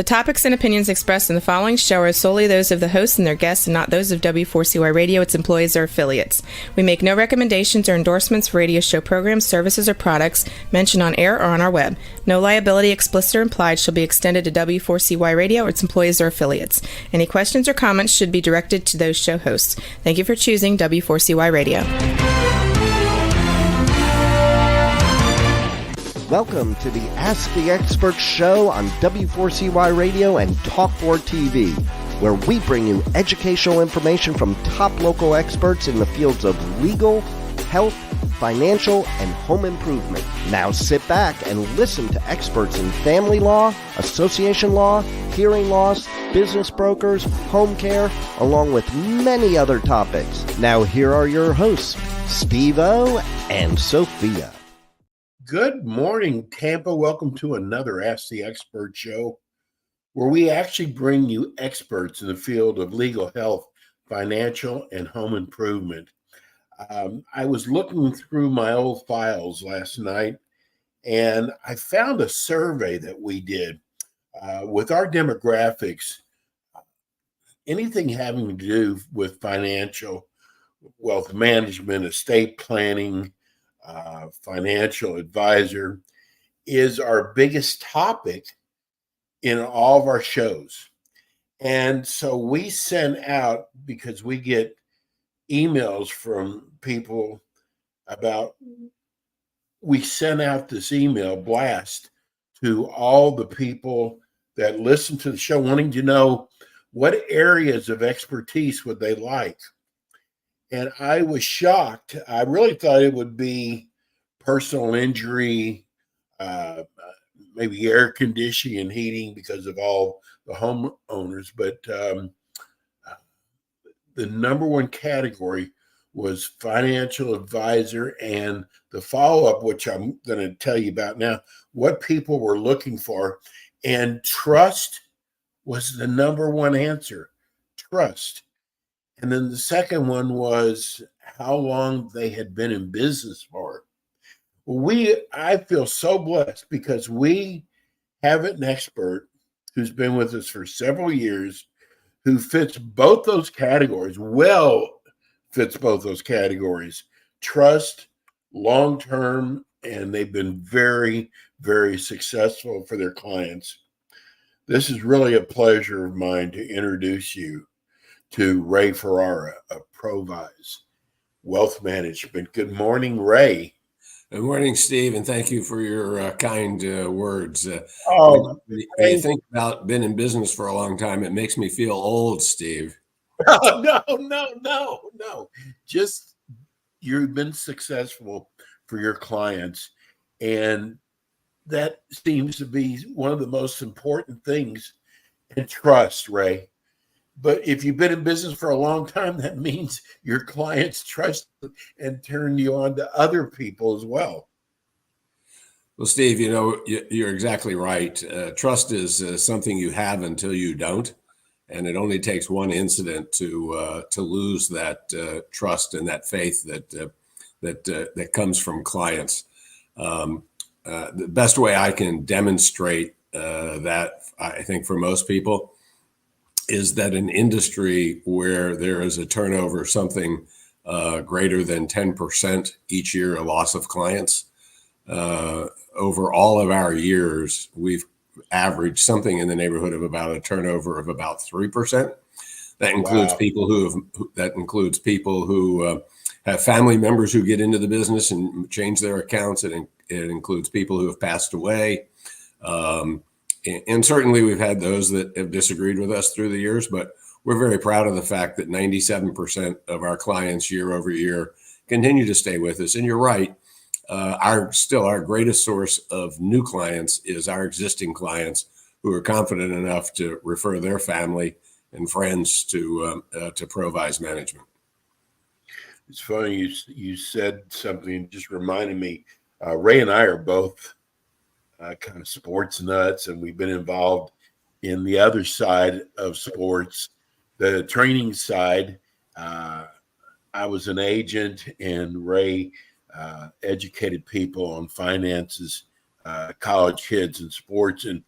topics and opinions expressed in the following show are solely those of the hosts and their guests and not those of W4CY Radio, its employees, or affiliates. We make no recommendations or endorsements for radio show programs, services, or products mentioned on air or on our web. No liability, explicit or implied, shall be extended to W4CY Radio or its employees or affiliates. Any questions or comments should be directed to those show hosts. Thank you for choosing W4CY Radio. Welcome to the Ask the Expert show on W4CY Radio and Talk4 TV, where we bring you educational information from top local experts in the fields of legal, health, financial, and home improvement. Now sit back and listen to experts in family law, association law, hearing loss, business brokers, home care, along with many other topics. Now here are your hosts, Steve-O and Sophia. Good morning, Tampa. Welcome to another Ask the Expert show, where we actually bring you experts in the field of legal, health, financial, and home improvement. I was looking through my old files last night, and I found a survey that we did with our demographics. Anything having to do with financial, wealth management, estate planning, financial advisor is our biggest topic in all of our shows. And so we send out, because we get emails from people we send out this email blast to all the people that listen to the show, wanting to know what areas of expertise would they like. And I was shocked. I really thought it would be personal injury, maybe air conditioning and heating because of all the homeowners. But the number one category was financial advisor, and the follow-up, which I'm going to tell you about now, what people were looking for. And trust was the number one answer, trust. And then the second one was how long they had been in business for. I feel so blessed because we have an expert who's been with us for several years who fits both those categories, trust, long-term, and they've been very, very successful for their clients. This is really a pleasure of mine to introduce you to Ray Ferrara of Provise Wealth Management. Good morning, Ray. Good morning, Steve, and thank you for your kind words. When you think about being in business for a long time, it makes me feel old, Steve. No. Just you've been successful for your clients, and that seems to be one of the most important things. And trust, Ray. But if you've been in business for a long time, that means your clients trust and turn you on to other people as well. Well, Steve, you're exactly right. Trust is something you have until you don't. And it only takes one incident to lose that trust and that faith that comes from clients. The best way I can demonstrate that, I think, for most people, is that an industry where there is a turnover, something greater than 10% each year, a loss of clients, over all of our years, we've averaged something in the neighborhood of about a turnover of about 3%. That includes people who have family members who get into the business and change their accounts. It includes people who have passed away. And certainly we've had those that have disagreed with us through the years, but we're very proud of the fact that 97% of our clients year over year continue to stay with us. And you're right, our greatest source of new clients is our existing clients who are confident enough to refer their family and friends to Provise Management. It's funny you said something just reminded me. Ray and I are both kind of sports nuts, and we've been involved in the other side of sports, the training side. I was an agent, and Ray educated people on finances, college kids, and sports. And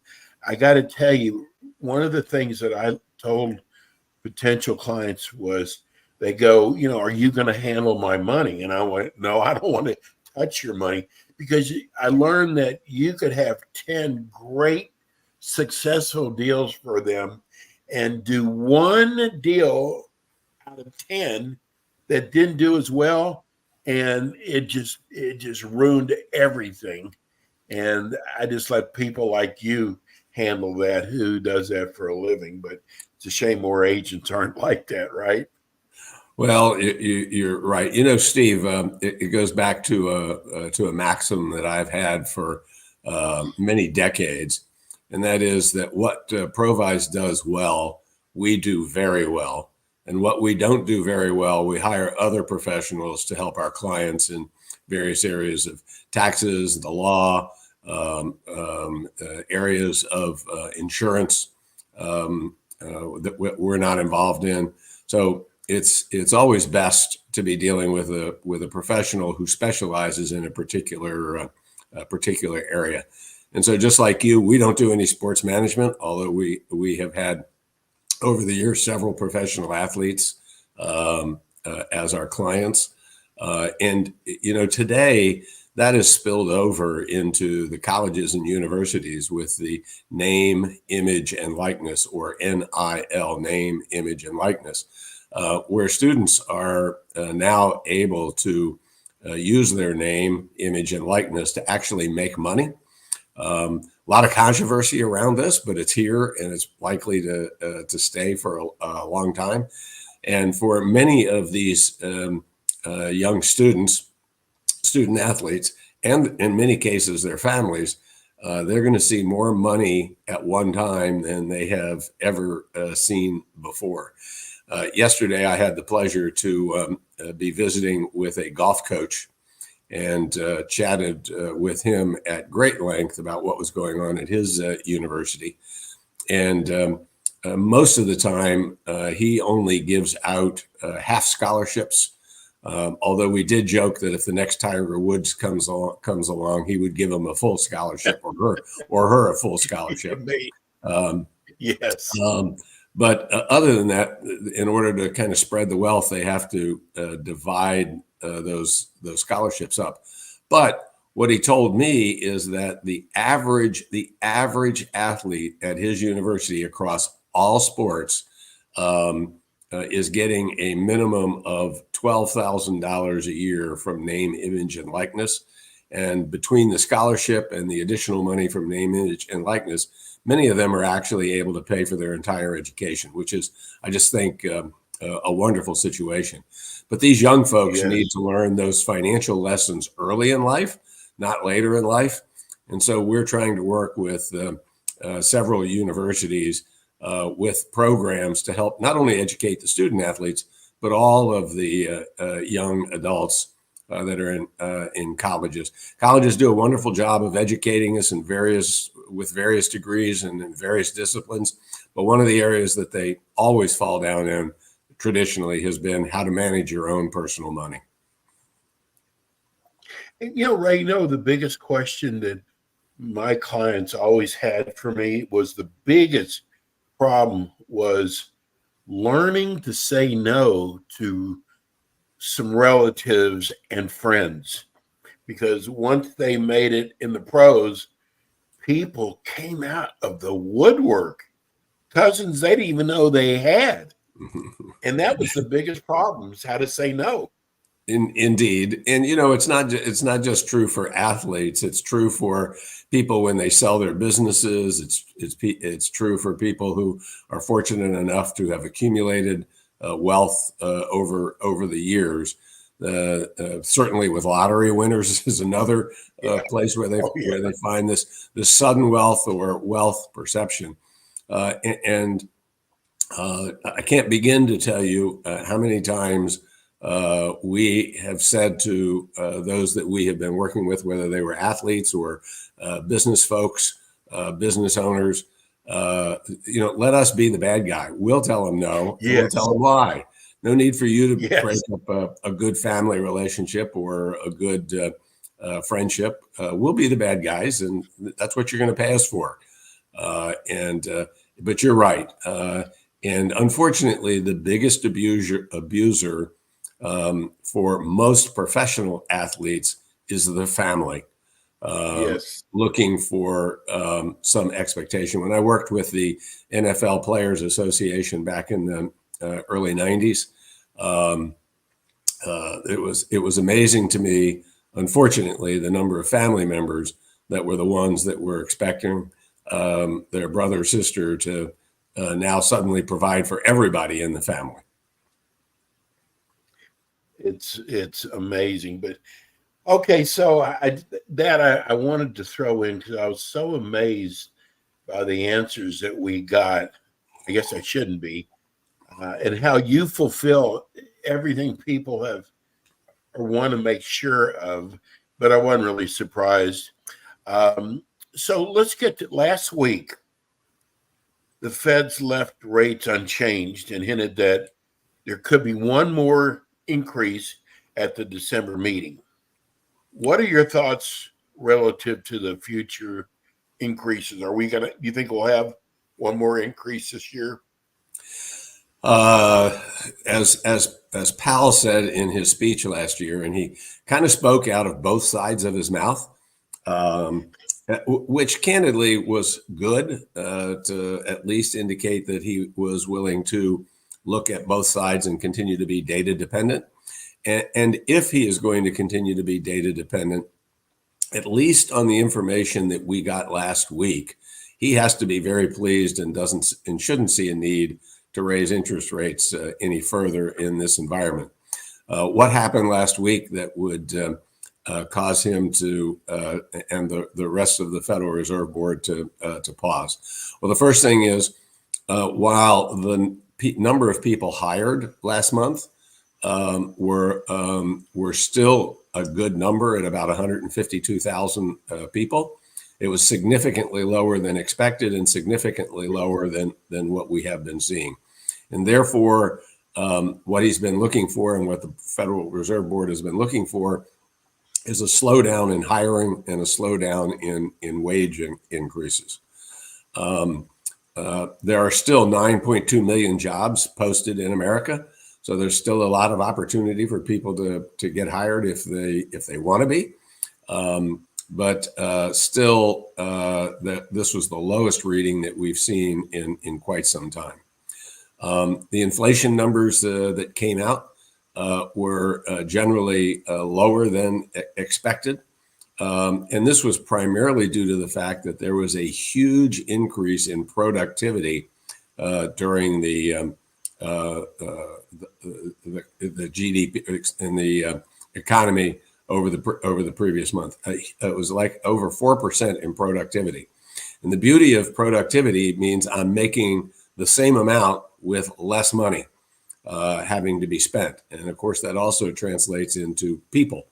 I got to tell you, one of the things that I told potential clients was, they go, are you going to handle my money? And I went, no, I don't want to touch your money, because I learned that you could have 10 great successful deals for them and do one deal out of 10 that didn't do as well, and it just ruined everything. And I just let people like you handle that, who does that for a living. But it's a shame more agents aren't like that, right? Well, you're right. Steve, it goes back to a maxim that I've had for many decades, and that is that what Provise does well, we do very well. And what we don't do very well, we hire other professionals to help our clients in various areas of taxes, the law, areas of insurance that we're not involved in. So it's always best to be dealing with a professional who specializes in a particular area. And so, just like you, we don't do any sports management, although we have had over the years several professional athletes as our clients. And today that has spilled over into the colleges and universities with the name, image, and likeness, or NIL, name, image, and likeness, where students are now able to use their name, image, and likeness to actually make money. A lot of controversy around this, but it's here and it's likely to stay for a long time. And for many of these young student athletes, and in many cases their families, they're going to see more money at one time than they have ever seen before. Yesterday, I had the pleasure to be visiting with a golf coach and chatted with him at great length about what was going on at his university. And most of the time, he only gives out half scholarships. Although we did joke that if the next Tiger Woods comes along, he would give him a full scholarship, or her a full scholarship. Yes. But other than that, in order to kind of spread the wealth, they have to divide those scholarships up. But what he told me is that the average athlete at his university across all sports is getting a minimum of $12,000 a year from name, image, and likeness. And between the scholarship and the additional money from name, image, and likeness, many of them are actually able to pay for their entire education, which is, I just think, a wonderful situation. But these young folks need to learn those financial lessons early in life, not later in life. And so we're trying to work with several universities with programs to help not only educate the student athletes, but all of the young adults that are in colleges. Colleges do a wonderful job of educating us with various degrees and in various disciplines. But one of the areas that they always fall down in traditionally has been how to manage your own personal money. And, Ray, the biggest question that my clients always had for me was, the biggest problem was learning to say no to some relatives and friends, because once they made it in the pros, people came out of the woodwork, cousins they didn't even know they had. And that was the biggest problem, is how to say no. Indeed. And, it's not just true for athletes. It's true for people when they sell their businesses. It's true for people who are fortunate enough to have accumulated wealth over the years. Certainly with lottery winners is another place where they find this sudden wealth or wealth perception. And I can't begin to tell you how many times we have said to those that we have been working with, whether they were athletes or business folks, business owners, let us be the bad guy. We'll tell them no. Yes. We'll tell them why. No need for you to break up a good family relationship or a good friendship. We'll be the bad guys, and that's what you're going to pay us for. But you're right. And unfortunately, the biggest abuser for most professional athletes is the family. Yes. Looking for some expectation. When I worked with the NFL Players Association back in the early 90s, it was amazing to me, unfortunately, the number of family members that were the ones that were expecting their brother or sister to now suddenly provide for everybody in the family. It's amazing. But okay, so I wanted to throw in because I was so amazed by the answers that we got. I guess I shouldn't be, and how you fulfill everything people have or want to make sure of. But I wasn't really surprised. So let's get to last week. The Feds left rates unchanged and hinted that there could be one more increase at the December meeting. What are your thoughts relative to the future increases? Do you think we'll have one more increase this year? As Powell said in his speech last year, and he kind of spoke out of both sides of his mouth, which candidly was good to at least indicate that he was willing to look at both sides and continue to be data dependent. And if he is going to continue to be data dependent, at least on the information that we got last week, he has to be very pleased and shouldn't see a need to raise interest rates any further in this environment. What happened last week that would cause him to and the rest of the Federal Reserve Board to pause? Well, the first thing is while the number of people hired last month were still a good number at about 152,000 people. It was significantly lower than expected and significantly lower than what we have been seeing. And therefore, what he's been looking for and what the Federal Reserve Board has been looking for is a slowdown in hiring and a slowdown in wage increases. There are still 9.2 million jobs posted in America. So there's still a lot of opportunity for people to get hired if they want to be. But still, this was the lowest reading that we've seen in quite some time. The inflation numbers that came out were generally lower than expected. And this was primarily due to the fact that there was a huge increase in productivity during the GDP in the economy over the previous month. It was like over 4% in productivity. And the beauty of productivity means I'm making the same amount with less money having to be spent. And of course, that also translates into people.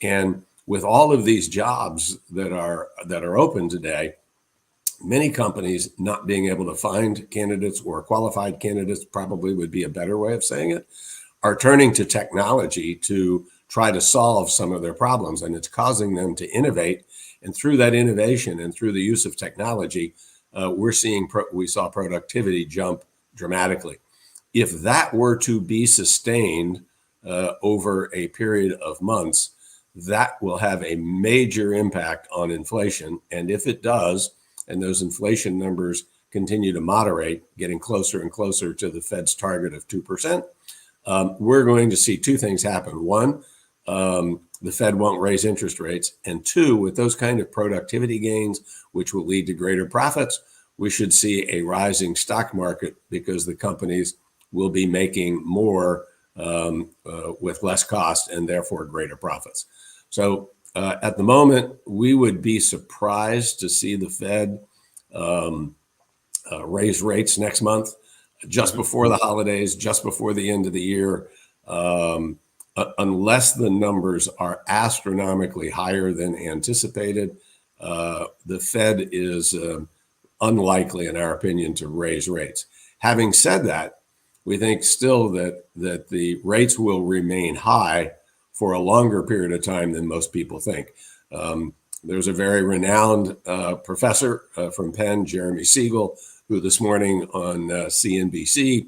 And with all of these jobs that are open today, many companies not being able to find candidates or qualified candidates, probably would be a better way of saying it, are turning to technology to try to solve some of their problems. And it's causing them to innovate. And through that innovation and through the use of technology, we saw productivity jump dramatically. If that were to be sustained over a period of months, that will have a major impact on inflation. And if it does, and those inflation numbers continue to moderate, getting closer and closer to the Fed's target of 2%, we're going to see two things happen. One, the Fed won't raise interest rates. And two, with those kind of productivity gains, which will lead to greater profits, we should see a rising stock market because the companies will be making more with less cost and therefore greater profits. So at the moment, we would be surprised to see the Fed raise rates next month, just before the holidays, just before the end of the year, unless the numbers are astronomically higher than anticipated. The Fed is unlikely, in our opinion, to raise rates. Having said that, we think still that the rates will remain high for a longer period of time than most people think. There's a very renowned professor from Penn, Jeremy Siegel, who this morning on CNBC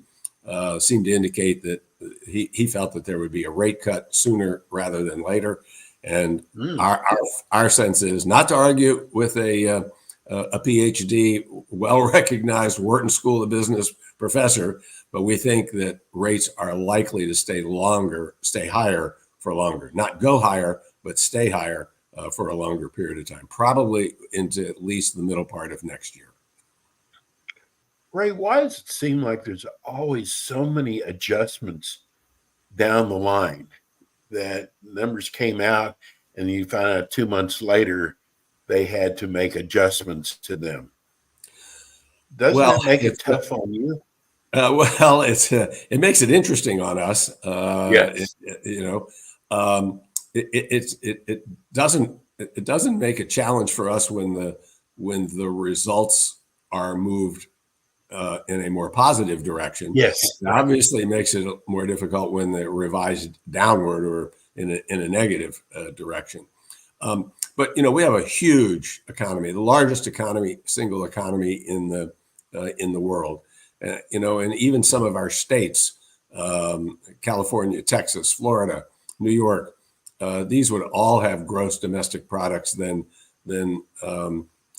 seemed to indicate that he felt that there would be a rate cut sooner rather than later. And our sense is not to argue with a PhD, well-recognized Wharton School of Business professor, but we think that rates are likely to stay higher for longer, not go higher, but stay higher for a longer period of time, probably into at least the middle part of next year. Ray, why does it seem like there's always so many adjustments down the line that numbers came out and you find out 2 months later they had to make adjustments to them? Doesn't that make it tough on you? Well, it makes it interesting on us. Yes. It doesn't make a challenge for us when the results are moved in a more positive direction. Yes. It obviously makes it more difficult when they're revised downward or in a negative direction. But we have a huge economy, the largest single economy in the world. And even some of our states, California, Texas, Florida, New York, these would all have gross domestic products than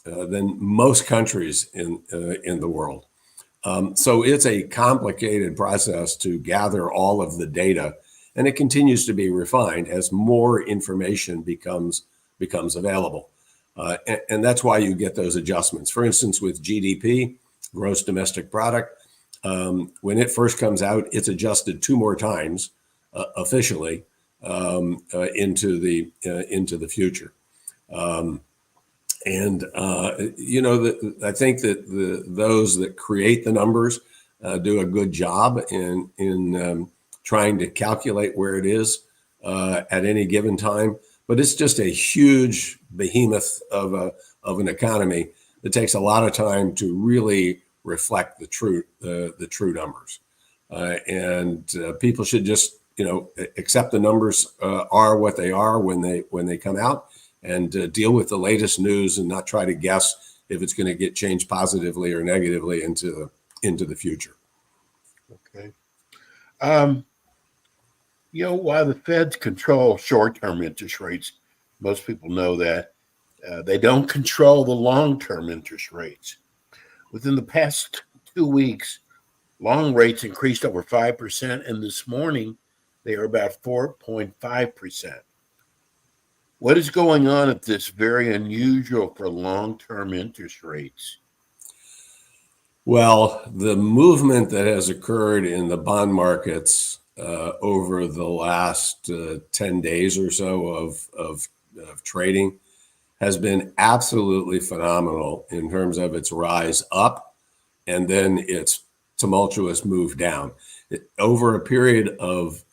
most countries in the world. So it's a complicated process to gather all of the data, and it continues to be refined as more information becomes available. And that's why you get those adjustments. For instance, with GDP, gross domestic product, when it first comes out, it's adjusted 2 more times officially into the future. I think that those that create the numbers do a good job in trying to calculate where it is at any given time. But it's just a huge behemoth of an economy that takes a lot of time to really reflect the true numbers. And people should just accept the numbers are what they are when they come out, and deal with the latest news and not try to guess if it's going to get changed positively or negatively into the future. Okay. While the Feds control short-term interest rates, most people know that they don't control the long-term interest rates. Within the past 2 weeks, long rates increased over 5%, and this morning they are about 4.5%. What is going on at this very unusual for long-term interest rates? Well, the movement that has occurred in the bond markets over the last 10 days or so of trading has been absolutely phenomenal in terms of its rise up and then its tumultuous move down. Over a period of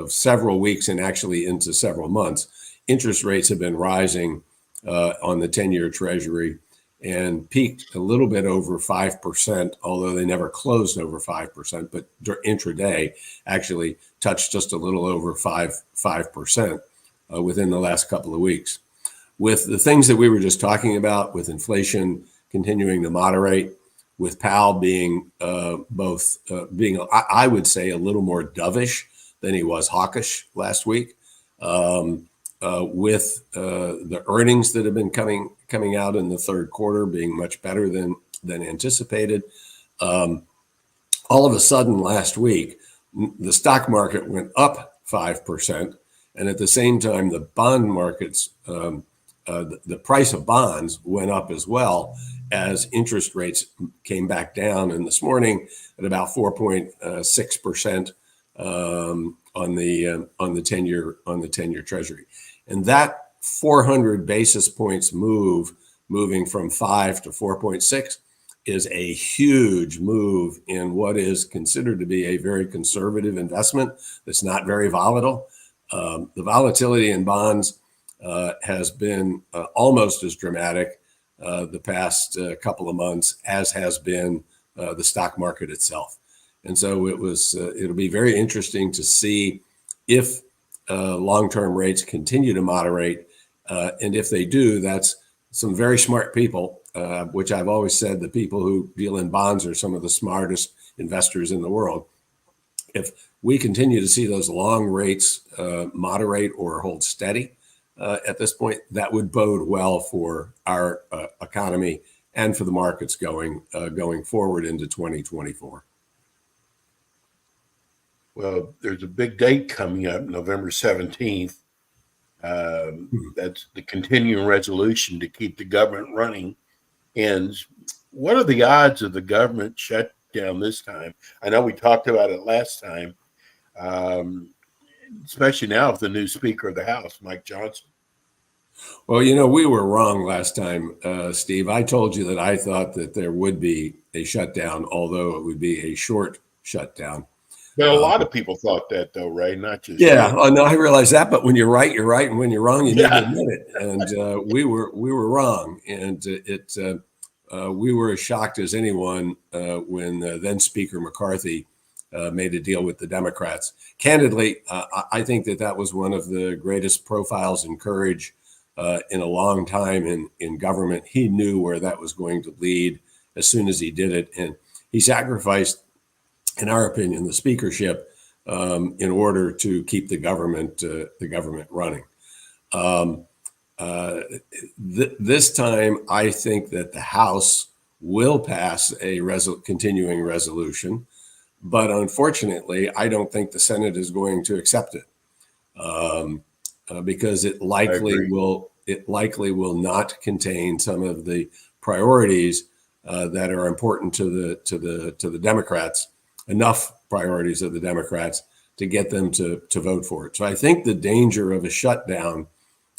several weeks and actually into several months, interest rates have been rising on the 10-year Treasury and peaked a little bit over 5%, although they never closed over 5%, but intraday actually touched just a little over 5% within the last couple of weeks. With the things that we were just talking about, with inflation continuing to moderate, with Powell being I would say, a little more dovish than he was hawkish last week, with the earnings that have been coming out in the third quarter being much better than anticipated. All of a sudden last week, the stock market went up 5%, and at the same time, the bond markets, the price of bonds went up as well as interest rates came back down. And this morning at about 4.6% on the 10-year Treasury. And that 400 basis points moving from 5 to 4.6 is a huge move in what is considered to be a very conservative investment that's not very volatile. The volatility in bonds has been almost as dramatic the past couple of months as has been the stock market itself. And so it'll be very interesting to see if long-term rates continue to moderate And if they do, that's some very smart people, which I've always said the people who deal in bonds are some of the smartest investors in the world. If we continue to see those long rates moderate or hold steady at this point, that would bode well for our economy and for the markets going forward into 2024. Well, there's a big date coming up, November 17th. That's the continuing resolution to keep the government running. And what are the odds of the government shutdown this time? I know we talked about it last time, especially now with the new Speaker of the House, Mike Johnson. Well, we were wrong last time, Steve. I told you that I thought that there would be a shutdown, although it would be a short shutdown. But a lot of people thought that, though, right? Not just yeah. Oh, no, I realize that. But when you're right, you're right, and when you're wrong, you need to admit it. And we were wrong, and we were as shocked as anyone when then Speaker McCarthy made a deal with the Democrats. Candidly, I think that was one of the greatest profiles in courage in a long time in government. He knew where that was going to lead as soon as he did it, and he sacrificed, in our opinion, the speakership in order to keep the government running. This time, I think that the House will pass a continuing resolution, but unfortunately, I don't think the Senate is going to accept it because it likely will not contain some of the priorities that are important to the Democrats. Enough priorities of the Democrats to get them to vote for it. So I think the danger of a shutdown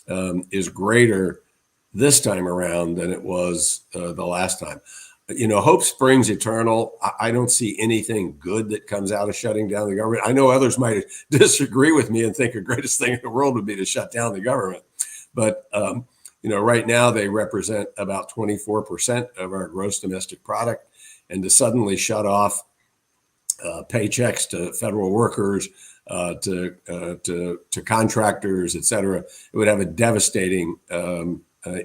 is greater this time around than it was the last time. Hope springs eternal. I don't see anything good that comes out of shutting down the government. I know others might disagree with me and think the greatest thing in the world would be to shut down the government. But, right now they represent about 24% of our gross domestic product. And to suddenly shut off paychecks to federal workers, to contractors, et cetera, it would have a devastating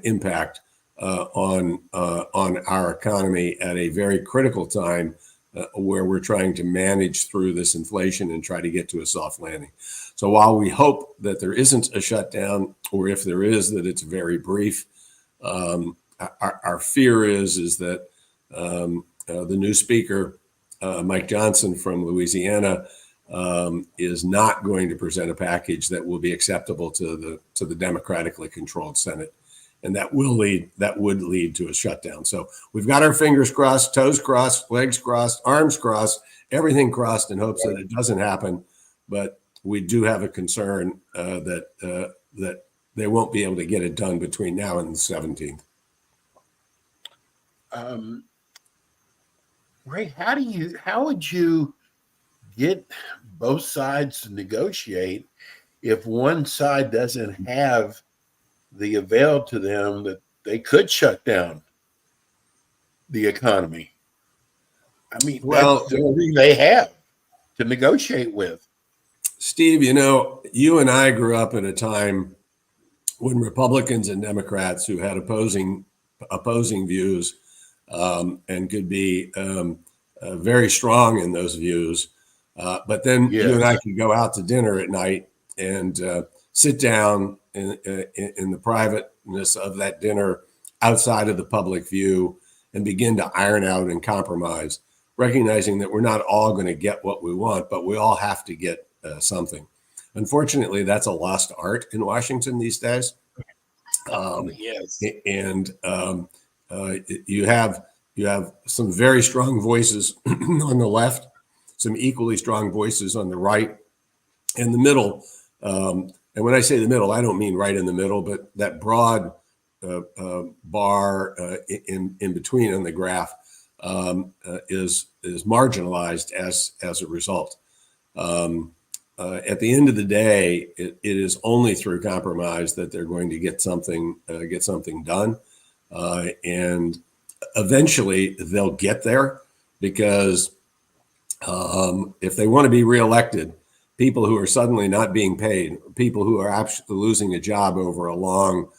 impact on our economy at a very critical time where we're trying to manage through this inflation and try to get to a soft landing. So while we hope that there isn't a shutdown, or if there is, that it's very brief, our fear is that the new speaker, Mike Johnson from Louisiana, is not going to present a package that will be acceptable to the democratically controlled Senate, and that would lead to a shutdown. So we've got our fingers crossed, toes crossed, legs crossed, arms crossed, everything crossed in hopes that it doesn't happen. But we do have a concern that they won't be able to get it done between now and the 17th. Ray, how would you get both sides to negotiate if one side doesn't have the avail to them that they could shut down the economy? I mean, that's the only thing they have to negotiate with. Steve, you and I grew up at a time when Republicans and Democrats who had opposing views and could be very strong in those views. But then you and I could go out to dinner at night and sit down in the privateness of that dinner outside of the public view and begin to iron out and compromise, recognizing that we're not all going to get what we want, but we all have to get something. Unfortunately, that's a lost art in Washington these days. Yes. And you have some very strong voices on the left, some equally strong voices on the right, and the middle. And when I say the middle, I don't mean right in the middle, but that broad bar in between on the graph is marginalized as a result. At the end of the day, it is only through compromise that they're going to get something done, and eventually they'll get there, because if they want to be reelected, people who are suddenly not being paid, people who are actually losing a job over a long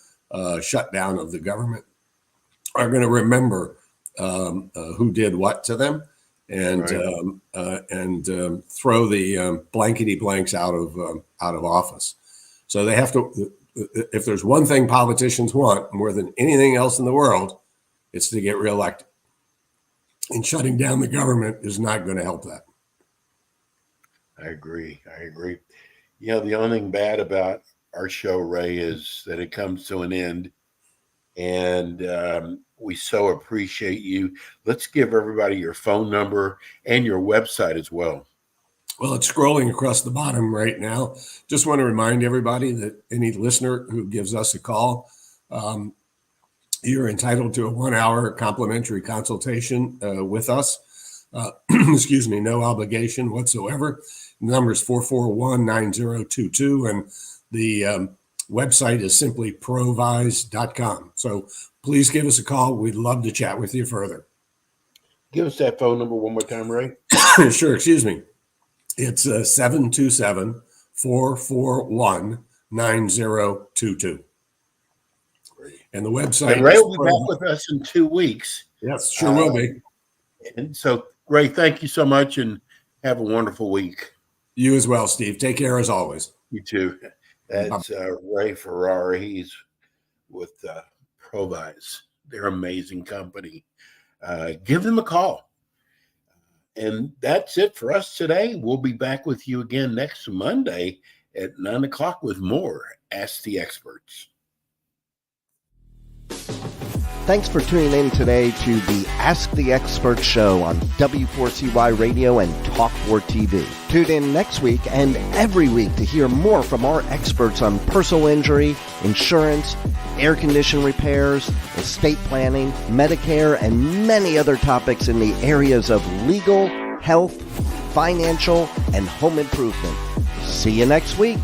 shutdown of the government are going to remember who did what to them and throw the blankety blanks out of office. So they have to. If there's one thing politicians want more than anything else in the world, it's to get reelected. And shutting down the government is not going to help that. I agree. You know, the only thing bad about our show, Ray, is that it comes to an end. And we so appreciate you. Let's give everybody your phone number and your website as well. Well, it's scrolling across the bottom right now. Just want to remind everybody that any listener who gives us a call, you're entitled to a 1-hour complimentary consultation with us. Excuse me, no obligation whatsoever. The number is 441-9022, and the website is simply provise.com. So please give us a call. We'd love to chat with you further. Give us that phone number one more time, Ray. Sure, excuse me. It's 727-441-9022. And the website. And Ray will be back with us in 2 weeks. Yes, sure will be. And so, Ray, thank you so much and have a wonderful week. You as well, Steve. Take care as always. You too. That's Ray Ferrari. He's with Provise. They're an amazing company. Give them a call. And that's it for us today. We'll be back with you again next Monday at 9 o'clock with more Ask the Experts. Thanks for tuning in today to the Ask the Expert show on W4CY Radio and Talk4 TV. Tune in next week and every week to hear more from our experts on personal injury, insurance, air condition repairs, estate planning, Medicare, and many other topics in the areas of legal, health, financial, and home improvement. See you next week.